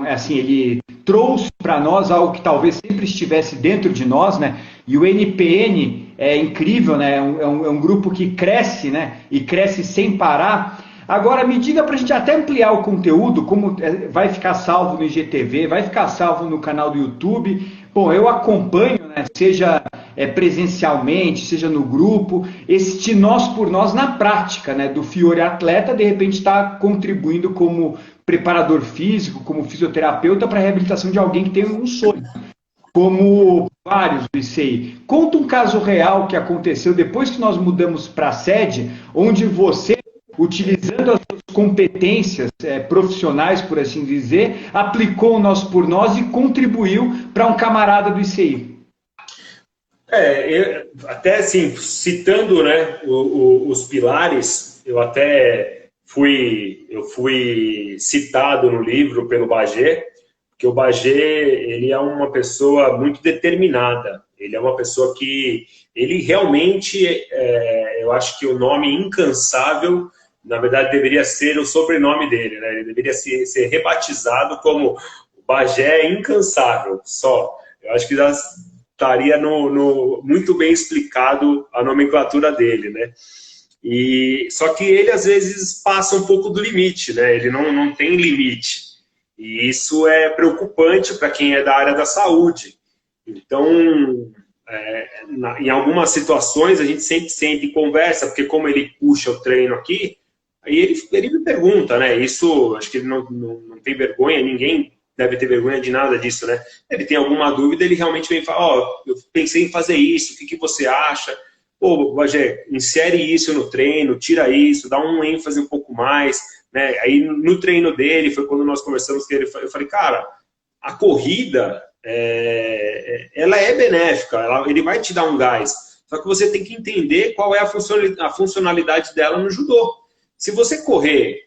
assim, ele trouxe para nós algo que talvez sempre estivesse dentro de nós, né? E o NPN é incrível, né? É um grupo que cresce, né? E cresce sem parar. Agora, me diga para a gente até ampliar o conteúdo, como vai ficar salvo no IGTV, vai ficar salvo no canal do YouTube. Bom, eu acompanho, né, seja presencialmente, seja no grupo, este nós por nós na prática, né, do Fiore atleta, de repente está contribuindo como preparador físico, como fisioterapeuta para a reabilitação de alguém que tem um sonho, como vários do ICI. Conta um caso real que aconteceu depois que nós mudamos para a sede, onde você, utilizando as suas competências profissionais, por assim dizer, aplicou o nós por nós e contribuiu para um camarada do ICI. Até assim, citando, né, os pilares, eu fui citado no livro pelo Bagé, porque o Bagé, ele é uma pessoa muito determinada, ele é uma pessoa que, ele realmente, eu acho que o nome incansável, na verdade, deveria ser o sobrenome dele, né? Ele deveria ser rebatizado como o Bagé incansável, só. Eu acho que já estaria muito bem explicado a nomenclatura dele, né? Só que ele, às vezes, passa um pouco do limite, né? Ele não tem limite. E isso é preocupante para quem é da área da saúde. Então, em algumas situações, a gente sempre sente e conversa, porque como ele puxa o treino aqui, aí ele me pergunta, né? Isso, acho que ele não tem vergonha, ninguém deve ter vergonha de nada disso, né? Ele tem alguma dúvida, ele realmente vem falar, eu pensei em fazer isso, o que você acha? Pô, Bagé, insere isso no treino, tira isso, dá um ênfase um pouco mais, né? Aí no treino dele, foi quando nós conversamos com ele, eu falei, cara, a corrida, ela é benéfica, ele vai te dar um gás, só que você tem que entender qual é a funcionalidade dela no judô. Se você corre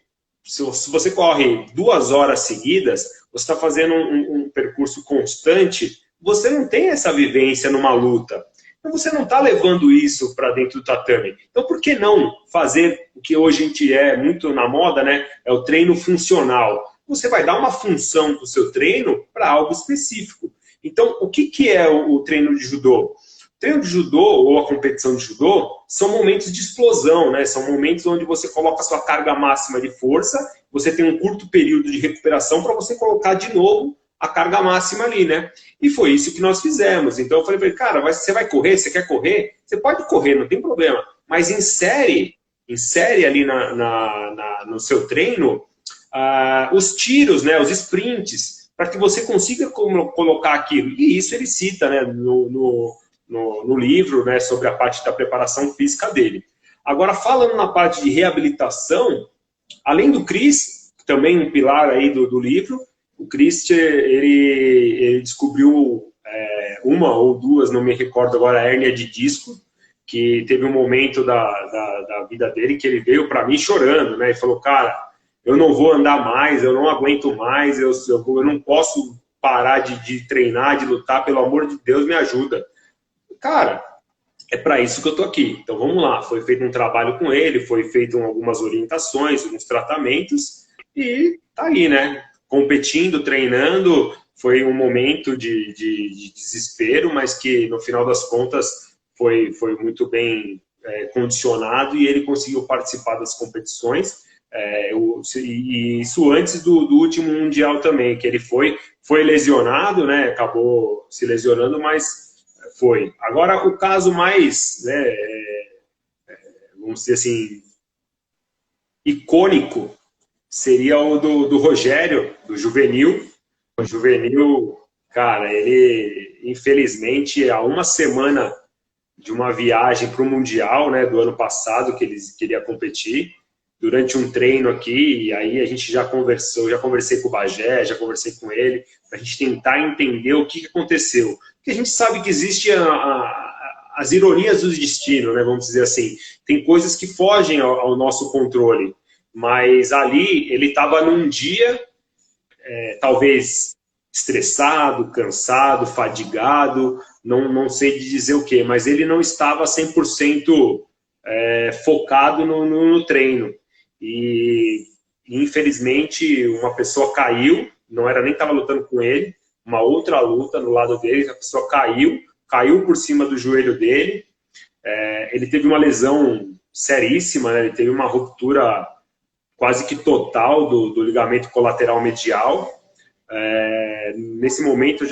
2 horas seguidas, você está fazendo um percurso constante, você não tem essa vivência numa luta. Então você não está levando isso para dentro do tatame. Então por que não fazer o que hoje a gente é muito na moda, né? É o treino funcional. Você vai dar uma função para o seu treino para algo específico. Então o que é o treino de judô? O treino de judô ou a competição de judô são momentos de explosão, né? São momentos onde você coloca a sua carga máxima de força, você tem um curto período de recuperação para você colocar de novo a carga máxima ali, né? E foi isso que nós fizemos. Então eu falei para ele, cara, você vai correr, você quer correr? Você pode correr, não tem problema. Mas insere ali no seu treino os tiros, né? Os sprints, para que você consiga colocar aquilo. E isso ele cita, né? No livro, né, sobre a parte da preparação física dele. Agora, falando na parte de reabilitação, além do Chris, também um pilar aí do livro, o Chris, ele descobriu uma ou duas, não me recordo agora, a hérnia de disco, que teve um momento da vida dele que ele veio para mim chorando, né? E falou, cara, eu não vou andar mais, eu não aguento mais, eu não posso parar de treinar, de lutar, pelo amor de Deus, me ajuda. Cara, é para isso que eu tô aqui. Então vamos lá, foi feito um trabalho com ele, foi feito algumas orientações, alguns tratamentos, e tá aí, né? Competindo, treinando, foi um momento de desespero, mas que no final das contas foi muito bem condicionado e ele conseguiu participar das competições. E isso antes do último Mundial também, que ele foi lesionado, né? Acabou se lesionando, mas foi. Agora, o caso mais, né, vamos dizer assim, icônico seria o do Rogério, do Juvenil. O Juvenil, cara, ele, infelizmente, há uma semana de uma viagem para o Mundial, né, do ano passado, que ele queria competir, durante um treino aqui, e aí a gente já conversou, já conversei com o Bagé, já conversei com ele, para a gente tentar entender o que aconteceu. Porque a gente sabe que existe as ironias do destino, né, vamos dizer assim. Tem coisas que fogem ao nosso controle, mas ali ele estava num dia, talvez estressado, cansado, fadigado, não sei dizer o que, mas ele não estava 100% focado no treino. E infelizmente uma pessoa caiu, não era nem que estava lutando com ele, uma outra luta no lado dele, a pessoa caiu por cima do joelho dele, ele teve uma lesão seríssima, né? Ele teve uma ruptura quase que total do ligamento colateral medial. Nesse momento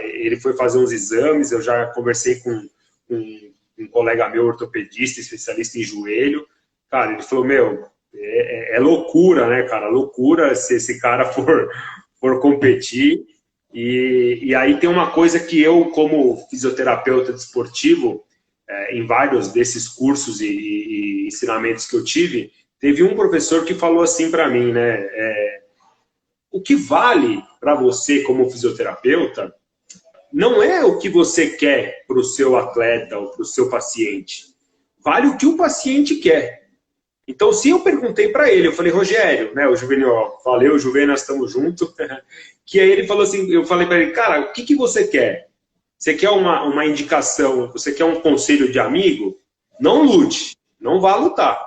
ele foi fazer uns exames, eu já conversei com um colega meu, ortopedista, especialista em joelho. Cara, ele falou, meu, é loucura, né, cara? Loucura se esse cara for competir. E aí tem uma coisa que eu, como fisioterapeuta desportivo, em vários desses cursos e ensinamentos que eu tive, teve um professor que falou assim para mim, né? O que vale para você como fisioterapeuta não é o que você quer para o seu atleta ou para o seu paciente. Vale o que o paciente quer. Então, se eu perguntei para ele, eu falei, Rogério, né, o Juvenil, valeu, Juvenil, nós estamos juntos, que aí ele falou assim, eu falei para ele, cara, o que você quer? Você quer uma indicação, você quer um conselho de amigo? Não lute, não vá lutar.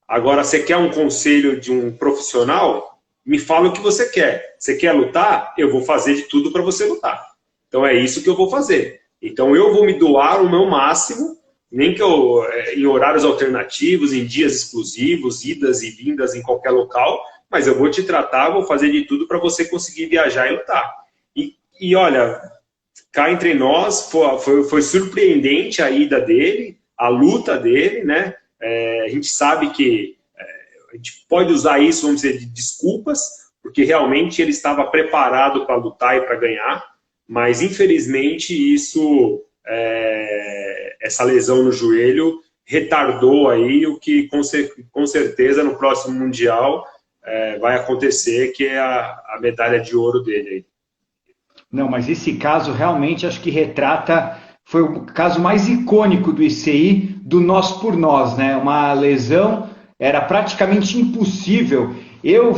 Agora, você quer um conselho de um profissional? Me fala o que você quer. Você quer lutar? Eu vou fazer de tudo para você lutar. Então, é isso que eu vou fazer. Então, eu vou me doar o meu máximo, nem que eu, em horários alternativos, em dias exclusivos, idas e vindas em qualquer local, mas eu vou te tratar, vou fazer de tudo para você conseguir viajar e lutar. E olha, cá entre nós, foi surpreendente a ida dele, a luta dele, né? A gente sabe que a gente pode usar isso, vamos dizer, de desculpas, porque realmente ele estava preparado para lutar e para ganhar, mas infelizmente isso... essa lesão no joelho retardou aí o que com certeza no próximo Mundial vai acontecer, que é a medalha de ouro dele aí. Não, mas esse caso realmente acho que retrata, foi o caso mais icônico do ICI, do nós por nós, né? Uma lesão, era praticamente impossível.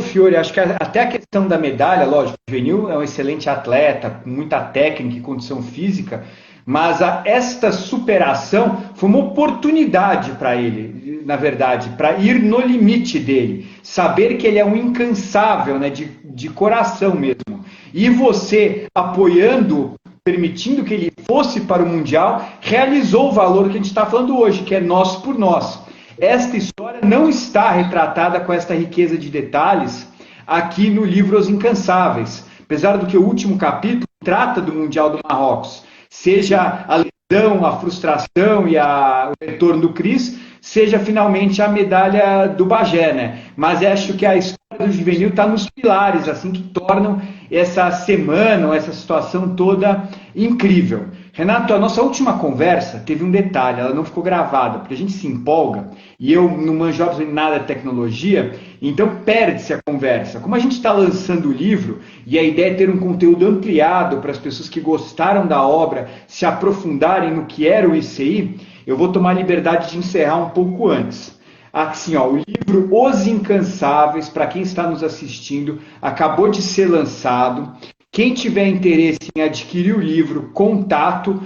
Fiore, acho que até a questão da medalha, lógico, o Juvenil é um excelente atleta, com muita técnica e condição física, mas esta superação foi uma oportunidade para ele, na verdade, para ir no limite dele, saber que ele é um incansável, né, de coração mesmo. E você, apoiando, permitindo que ele fosse para o Mundial, realizou o valor que a gente está falando hoje, que é nós por nós. Esta história não está retratada com esta riqueza de detalhes aqui no livro Os Incansáveis, apesar do que o último capítulo trata do Mundial do Marrocos. Seja a lesão, a frustração e o retorno do Cris, seja finalmente a medalha do Bagé, né? Mas acho que a história do Juvenil está nos pilares, assim, que tornam essa semana, essa situação toda incrível. Renato, a nossa última conversa teve um detalhe, ela não ficou gravada, porque a gente se empolga, e eu não manjo absolutamente nada de tecnologia, então perde-se a conversa. Como a gente está lançando o livro, e a ideia é ter um conteúdo ampliado para as pessoas que gostaram da obra se aprofundarem no que era o ICI, eu vou tomar a liberdade de encerrar um pouco antes. Assim, ó, o livro Os Incansáveis, para quem está nos assistindo, acabou de ser lançado. Quem tiver interesse em adquirir o livro, contato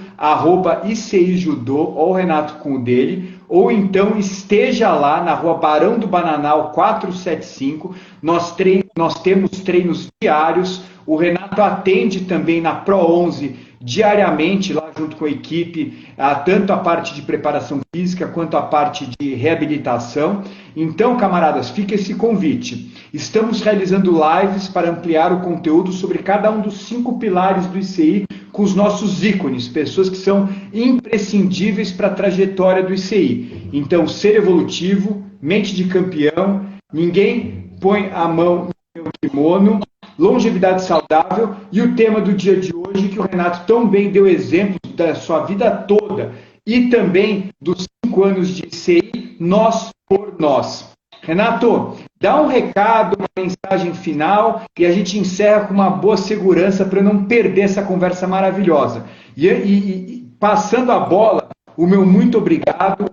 @ICIJudô, ou o Renato com o dele, ou então esteja lá na rua Barão do Bananal 475. Nós temos treinos diários. O Renato atende também na Pro 11 diariamente, lá junto com a equipe, tanto a parte de preparação física quanto a parte de reabilitação. Então, camaradas, fica esse convite. Estamos realizando lives para ampliar o conteúdo sobre cada um dos 5 pilares do ICI com os nossos ícones, pessoas que são imprescindíveis para a trajetória do ICI. Então, ser evolutivo, mente de campeão, ninguém põe a mão no meu kimono, longevidade saudável e o tema do dia de hoje, que o Renato tão bem deu exemplo da sua vida toda e também dos 5 anos de ICI, nós por nós. Renato, dá um recado, uma mensagem final e a gente encerra com uma boa segurança para não perder essa conversa maravilhosa. E passando a bola, o meu muito obrigado.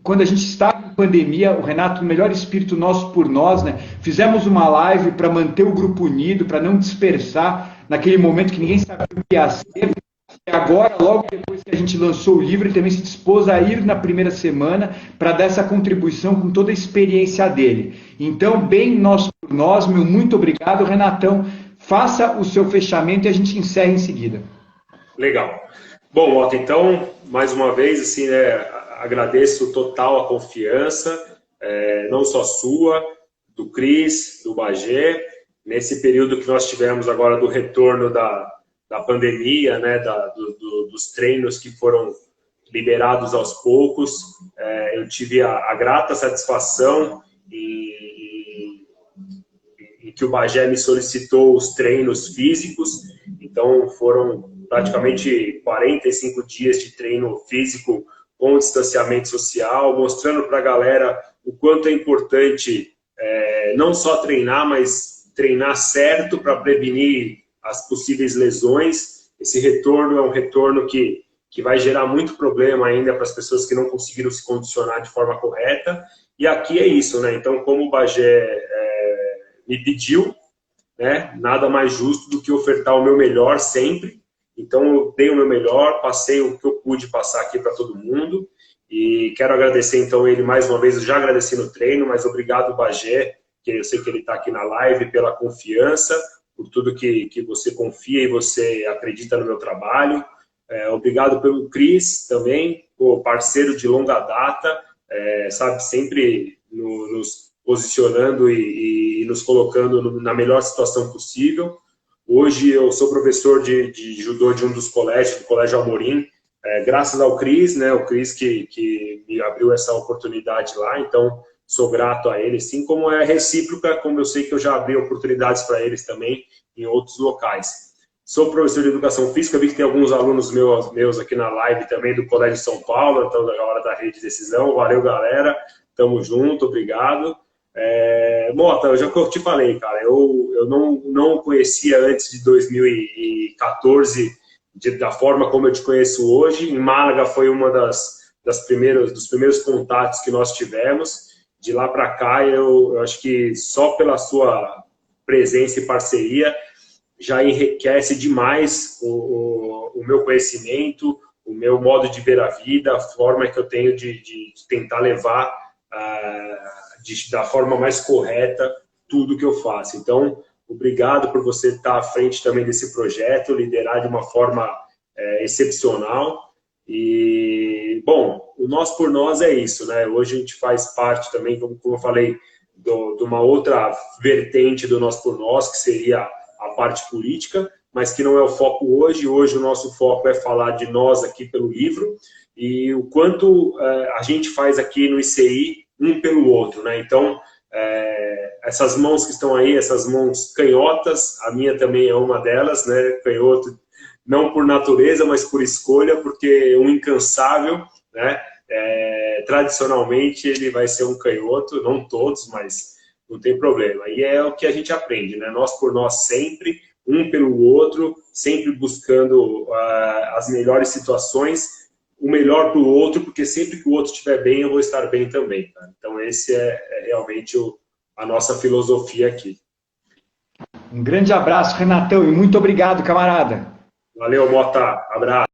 Quando a gente estava em pandemia, o Renato, o melhor espírito nosso por nós, né? Fizemos uma live para manter o grupo unido, para não dispersar naquele momento que ninguém sabia o que ia ser. E agora, logo depois que a gente lançou o livro, ele também se dispôs a ir na primeira semana para dar essa contribuição com toda a experiência dele. Então, bem nós por nós, meu muito obrigado, Renatão. Faça o seu fechamento e a gente encerra em seguida. Legal. Bom, Otto, então, mais uma vez, assim, agradeço total a confiança, não só sua, do Cris, do Bagé, nesse período que nós tivemos agora do retorno da pandemia, né, dos treinos que foram liberados aos poucos. Eu tive a grata satisfação em que o Bagé me solicitou os treinos físicos, então foram praticamente 45 dias de treino físico com distanciamento social, mostrando para a galera o quanto é importante não só treinar, mas treinar certo para prevenir as possíveis lesões. Esse retorno é um retorno que vai gerar muito problema ainda para as pessoas que não conseguiram se condicionar de forma correta. E aqui é isso, né? Então, como o Bagé me pediu, né, nada mais justo do que ofertar o meu melhor sempre. Então, eu dei o meu melhor, passei o que eu pude passar aqui para todo mundo. E quero agradecer, então, ele mais uma vez. Eu já agradeci no treino, mas obrigado, Bagé, que eu sei que ele está aqui na live, pela confiança, por tudo que você confia e você acredita no meu trabalho. Obrigado pelo Cris também, parceiro de longa data, sabe, sempre nos posicionando e nos colocando na melhor situação possível. Hoje eu sou professor de judô de um dos colégios, do Colégio Amorim, graças ao Cris, né, o Cris que me abriu essa oportunidade lá, então sou grato a ele, assim como é recíproca, como eu sei que eu já abri oportunidades para eles também em outros locais. Sou professor de Educação Física, vi que tem alguns alunos meus aqui na live também do Colégio São Paulo, então da hora da Rede Decisão. Valeu, galera, tamo junto, obrigado. Mota, eu já te falei, cara, eu não conhecia antes de 2014 da forma como eu te conheço hoje. Em Málaga foi uma dos primeiros contatos que nós tivemos. De lá para cá, eu acho que só pela sua presença e parceria já enriquece demais o meu conhecimento, o meu modo de ver a vida, a forma que eu tenho de tentar levar da forma mais correta tudo que eu faço. Então, obrigado por você estar à frente também desse projeto, liderar de uma forma excepcional. E, bom, o Nós por Nós é isso, né? Hoje a gente faz parte também, como eu falei, de uma outra vertente do Nós por Nós, que seria a parte política, mas que não é o foco hoje. Hoje o nosso foco é falar de nós aqui pelo livro e o quanto a gente faz aqui no ICI um pelo outro, né? Então, essas mãos que estão aí, essas mãos canhotas, a minha também é uma delas, né? Canhoto, não por natureza, mas por escolha, porque um incansável, né? Tradicionalmente ele vai ser um canhoto, não todos, mas não tem problema. E é o que a gente aprende, né? Nós por nós sempre, um pelo outro, sempre buscando as melhores situações, o melhor para o outro, porque sempre que o outro estiver bem, eu vou estar bem também. Tá? Então, esse é realmente a nossa filosofia aqui. Um grande abraço, Renatão, e muito obrigado, camarada. Valeu, Mota. Abraço.